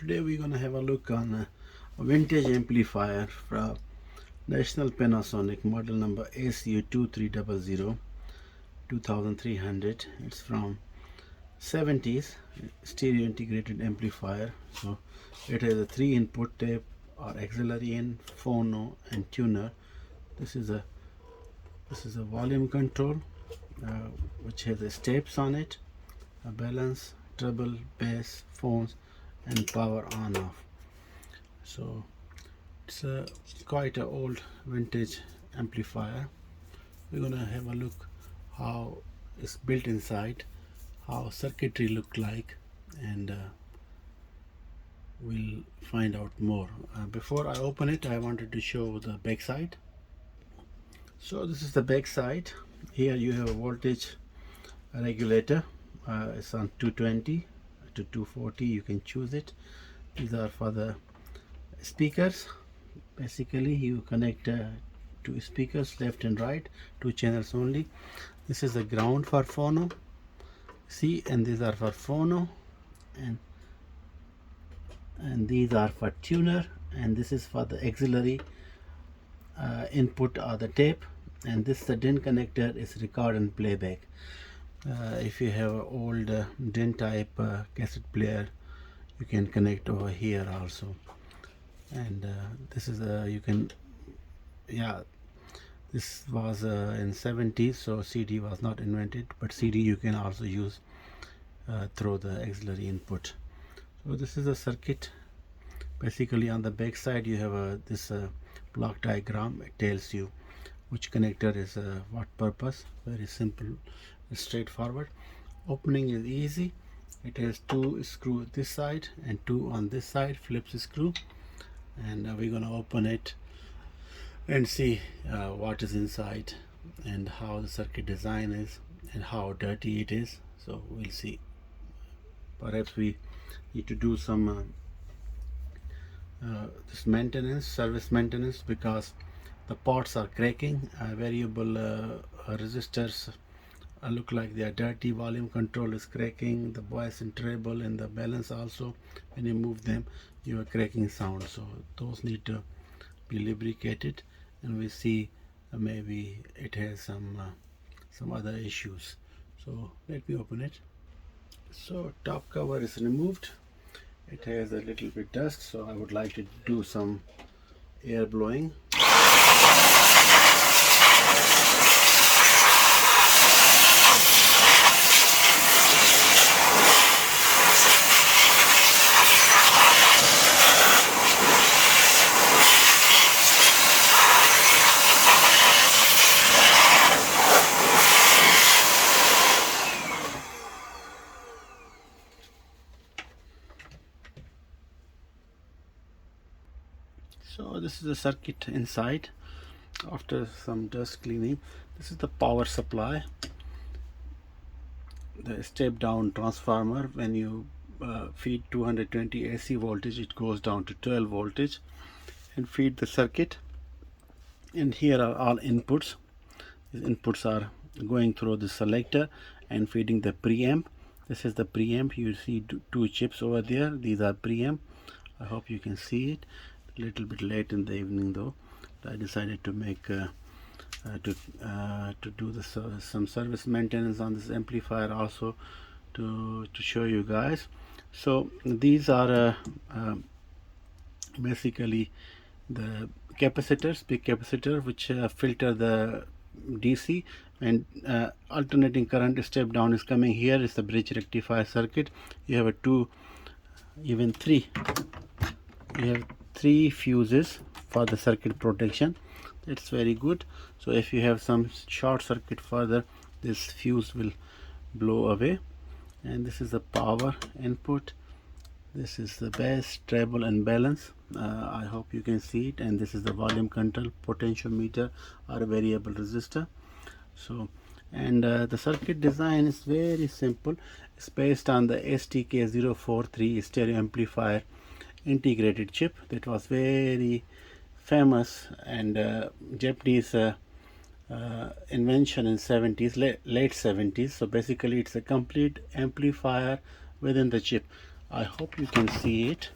Today we're going to have a look on a vintage amplifier from National Panasonic, model number SU-2300 2300. It's from 70s, stereo integrated amplifier. So it has a 3 input tape or auxiliary in, phono and tuner. This is a volume control which has a steps on it, a balance, treble, bass, phones and power on off. So it's quite an old vintage amplifier. We're gonna have a look how it's built inside, how circuitry look like, and we'll find out more. Before I open it, I wanted to show the back side. So this is the back side. Here you have a voltage regulator. It's on 220 to 240, you can choose it. These are for the speakers. Basically you connect two speakers, left and right, 2 channels only. This is the ground for phono, see, and these are for phono, and these are for tuner, and this is for the auxiliary input or the tape, and this the DIN connector is record and playback. If you have an old DIN type cassette player, you can connect over here also. And this is you can, yeah, this was in 70s, so CD was not invented, but CD you can also use through the auxiliary input. So this is a circuit. Basically on the back side you have this block diagram. It tells you which connector is what purpose. Very simple, straightforward. Opening is easy. It has 2 screws this side and 2 on this side, flips screw, and we're gonna open it and see what is inside and how the circuit design is and how dirty it is. So we'll see. Perhaps we need to do some this maintenance, service maintenance, because the pots are cracking. Variable resistors look like they are dirty. Volume control is cracking. The bass and treble and the balance also, when you move them, you are cracking sound. So those need to be lubricated, and we see maybe it has some other issues. So let me open it. So top cover is removed. It has a little bit dust, so I would like to do some air blowing. So this is the circuit inside. After some dust cleaning, this is the power supply, the step down transformer. When you feed 220 AC voltage, it goes down to 12 voltage and feed the circuit. And here are all inputs. These inputs are going through the selector and feeding the preamp. This is the preamp. You see 2 chips over there. These are preamp. I hope you can see it. A little bit late in the evening though. I decided to make to do some service maintenance on this amplifier also, to show you guys. So these are basically the capacitors, big capacitor, which filter the DC, and alternating current step down is coming here. Is the bridge rectifier circuit. You have a 2, even 3. You have 3 fuses for the circuit protection. It's very good. So if you have some short circuit further, this fuse will blow away. And this is the power input. This is the bass, treble and balance. I hope you can see it. And this is the volume control, potentiometer or variable resistor. So, and the circuit design is very simple. It's based on the STK043 stereo amplifier integrated chip that was very famous and Japanese invention in 70s, late 70s. So basically it's a complete amplifier within the chip. I hope you can see it.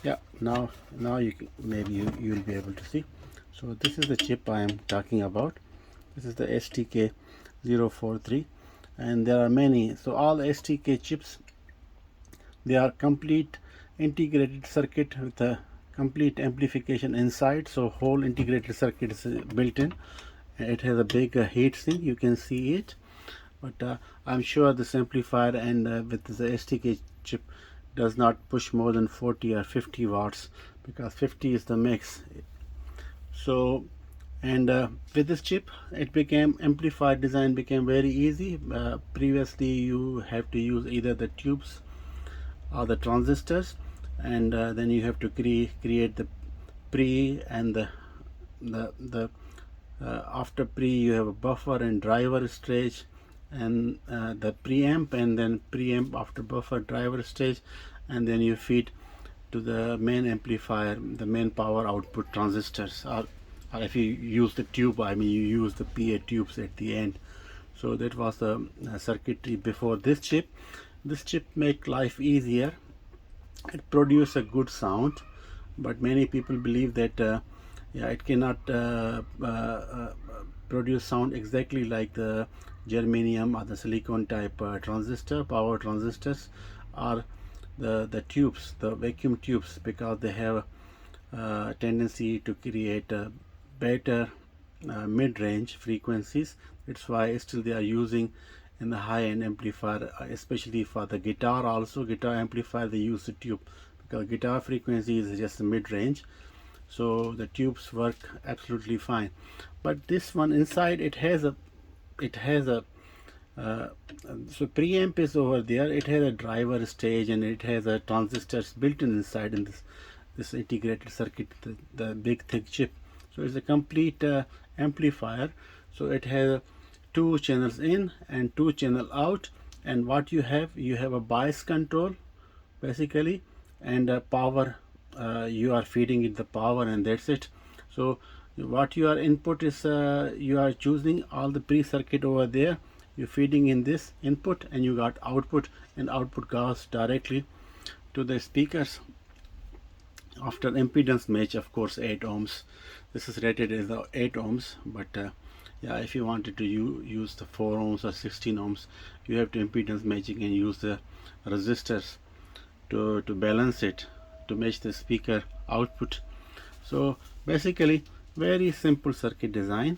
Yeah, now you'll be able to see. So this is the chip I am talking about. This is the STK043, and there are many. So all STK chips, they are complete integrated circuit with a complete amplification inside. So whole integrated circuit is built in. It has a big heat sink, you can see it. But I'm sure this amplifier and with the STK chip does not push more than 40 or 50 watts, because 50 is the max. So, and with this chip, it became amplifier design became very easy. Previously you have to use either the tubes or the transistors, and then you have to create the pre and the after pre you have a buffer and driver stage, and the preamp, and then preamp after buffer driver stage, and then you feed to the main amplifier, the main power output transistors, or if you use the tube, I mean you use the PA tubes at the end. So that was the circuitry before this chip. This chip make life easier. It produces a good sound, but many people believe that yeah, it cannot produce sound exactly like the germanium or the silicon type power transistors, or the tubes, the vacuum tubes, because they have a tendency to create better mid-range frequencies. That's why still they are using in the high-end amplifier, especially for the guitar. Also guitar amplifier, they use the tube, because guitar frequency is just mid-range, so the tubes work absolutely fine. But this one inside, it has a so preamp is over there. It has a driver stage, and it has a transistors built in inside in this integrated circuit, the big thick chip. So it's a complete amplifier. So it has 2 channels in and 2 channel out, and what you have a bias control basically, and power. You are feeding it the power, and that's it. So what your input is, you are choosing all the pre-circuit over there, you're feeding in this input, and you got output, and output goes directly to the speakers after impedance match, of course 8 ohms. This is rated as 8 ohms, but yeah, if you wanted to use the 4 ohms or 16 ohms, you have to impedance matching and use the resistors to balance it, to match the speaker output. So basically very simple circuit design,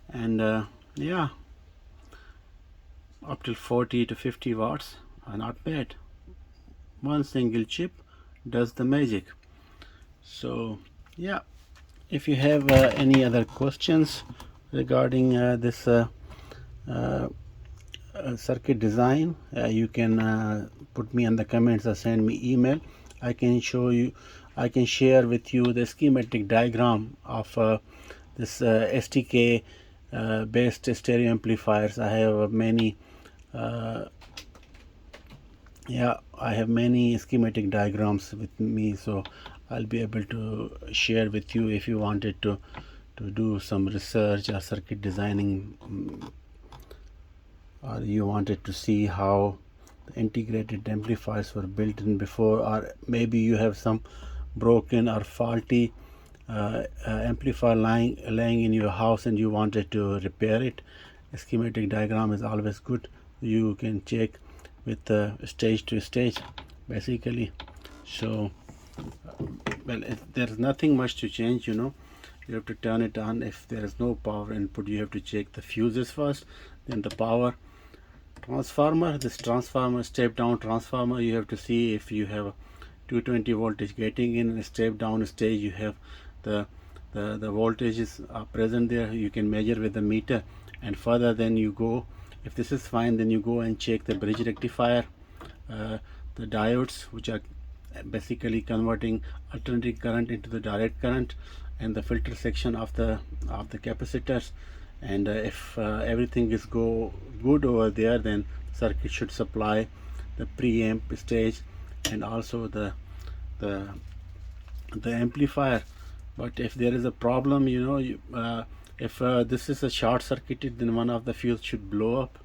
and yeah, up till 40 to 50 watts are not bad. One single chip does the magic. So yeah, if you have any other questions regarding this circuit design, you can put me in the comments or send me email. I can share with you the schematic diagram of this STK based stereo amplifiers. I have many I have many schematic diagrams with me, so I'll be able to share with you if you wanted to do some research or circuit designing, or you wanted to see how the integrated amplifiers were built in before, or maybe you have some broken or faulty amplifier lying in your house and you wanted to repair it. A schematic diagram is always good. You can check with stage to stage basically. So well, there's nothing much to change, you have to turn it on. If there is no power input, you have to check the fuses first, then the power transformer. This transformer, step down transformer, you have to see if you have 220 voltage getting in, and step down stage you have the voltages are present there. You can measure with the meter, and further then you go, if this is fine, then you go and check the bridge rectifier, the diodes, which are basically converting alternating current into the direct current, and the filter section of the capacitors. And if everything is good over there, then circuit should supply the preamp stage and also the amplifier. But if there is a problem, if this is a short circuited, then one of the fuse should blow up,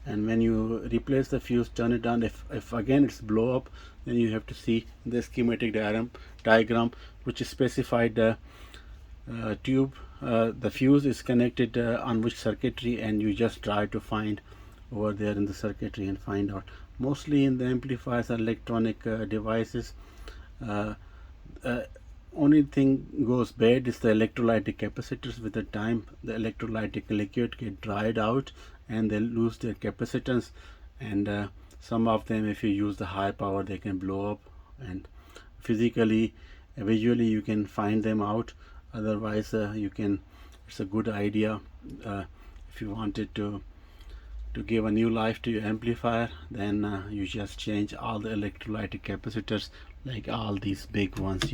and when you replace the fuse, turn it on, if again it's blow up, then you have to see the schematic diagram which is specified tube the fuse is connected on which circuitry, and you just try to find over there in the circuitry and find out. Mostly in the amplifiers or electronic devices, uh, uh, only thing goes bad is the electrolytic capacitors. With the time, the electrolytic liquid get dried out and they lose their capacitance, and some of them, if you use the high power, they can blow up, and physically, visually you can find them out. Otherwise you can, it's a good idea if you wanted to give a new life to your amplifier, then you just change all the electrolytic capacitors, like all these big ones,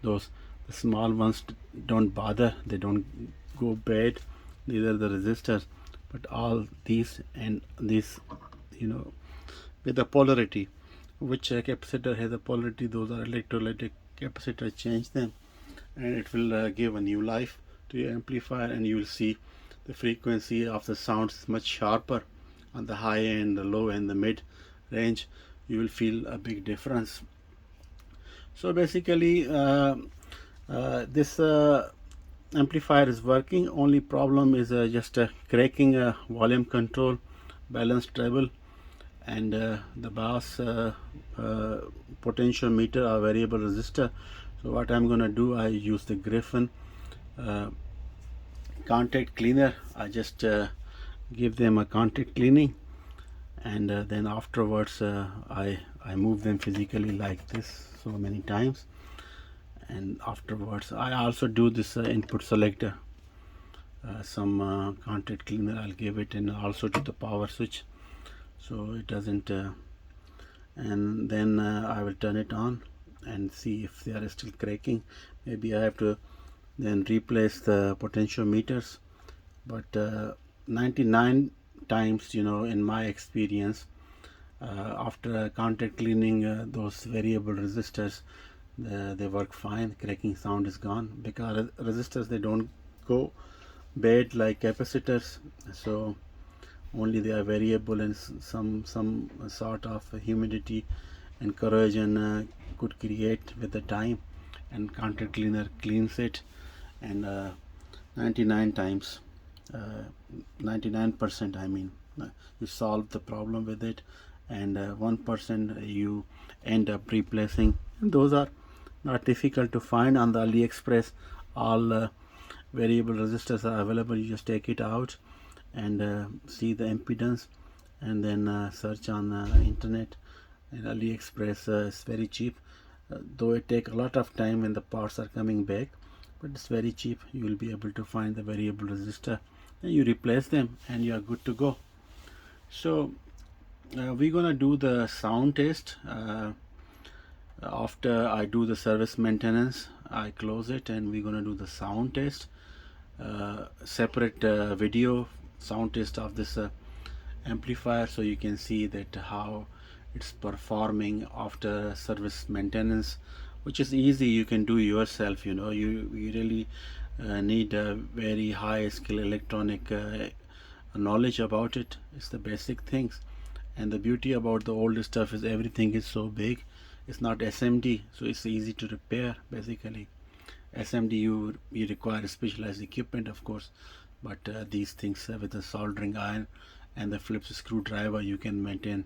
those the small ones don't bother, they don't go bad, neither the resistors, but all these and these, with the polarity, which capacitor has a polarity, those are electrolytic capacitor, change them and it will give a new life to your amplifier, and you will see the frequency of the sounds is much sharper on the high end, the low and the mid range. You will feel a big difference. So basically this amplifier is working. Only problem is just cracking volume control, balance treble, and the bass potentiometer or variable resistor. So what I'm gonna do, I use the Griffin contact cleaner. I just give them a contact cleaning, and then afterwards I move them physically like this so many times, and afterwards I also do this input selector, some contact cleaner I'll give it, and also to the power switch so it doesn't and then I will turn it on and see if they are still cracking. Maybe I have to then replace the potentiometers, but 99 times, in my experience, after contact cleaning those variable resistors, they work fine. Cracking sound is gone, because resistors, they don't go bad like capacitors, so only they are variable, and some sort of humidity and corrosion could create with the time, and contact cleaner cleans it, and 99 times 99% I mean, you solve the problem with it, and 1% you end up replacing, and those are not difficult to find on the AliExpress. All variable resistors are available. You just take it out and see the impedance, and then search on internet, and AliExpress is very cheap, though it take a lot of time when the parts are coming back, but it's very cheap. You will be able to find the variable resistor, and you replace them and you are good to go. So we're gonna do the sound test. After I do the service maintenance, I close it, and we're gonna do the sound test, separate video sound test of this amplifier, so you can see that how it's performing after service maintenance, which is easy. You can do yourself. You really need a very high skill electronic knowledge about it. It's the basic things, and the beauty about the old stuff is everything is so big. It's not SMD, so it's easy to repair. Basically SMD, you require specialized equipment, of course, but these things with a soldering iron and the Phillips screwdriver, you can maintain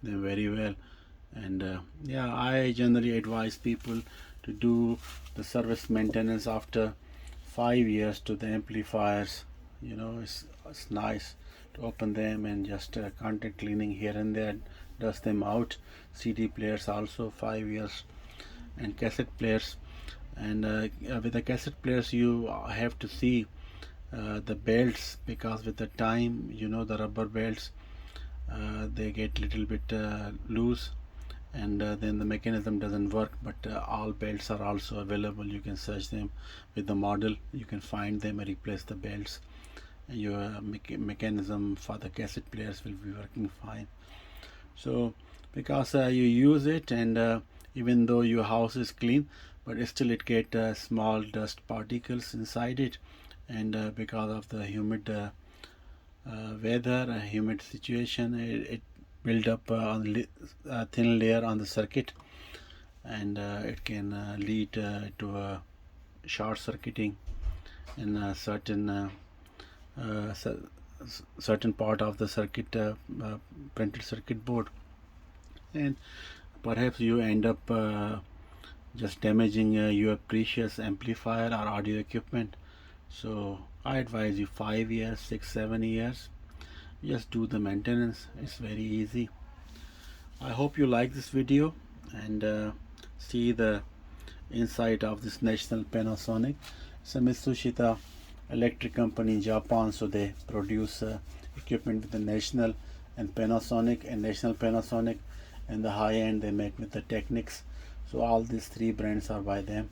them very well. And yeah, I generally advise people to do the service maintenance after 5 years to the amplifiers. It's nice to open them and just contact cleaning here and there, dust them out. CD players also 5 years, and cassette players. And with the cassette players, you have to see the belts, because with the time, the rubber belts, they get little bit loose, and then the mechanism doesn't work. But all belts are also available. You can search them with the model, you can find them and replace the belts. Your mechanism for the cassette players will be working fine. So because you use it, and even though your house is clean, but still it get small dust particles inside it, and because of the humid weather, a humid situation, it build up on a thin layer on the circuit, and it can lead to a short circuiting in a uh, certain part of the circuit, printed circuit board, and perhaps you end up just damaging your precious amplifier or audio equipment. So I advise you 5 years, 6, 7 years. Just do the maintenance. It's very easy. I hope you like this video and see the inside of this National Panasonic. It's a Mitsushita electric company in Japan, so they produce equipment with the National and Panasonic, and National Panasonic, and the high end they make with the Technics. So all these three brands are by them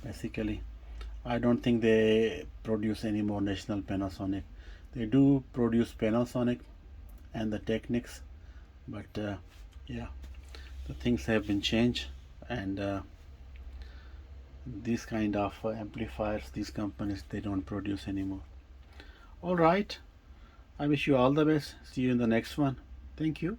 basically. I don't think they produce any more National Panasonic. They do produce Panasonic and the Technics, but yeah, the things have been changed, and these kind of amplifiers, these companies, they don't produce anymore. All right, I wish you all the best. See you in the next one. Thank you.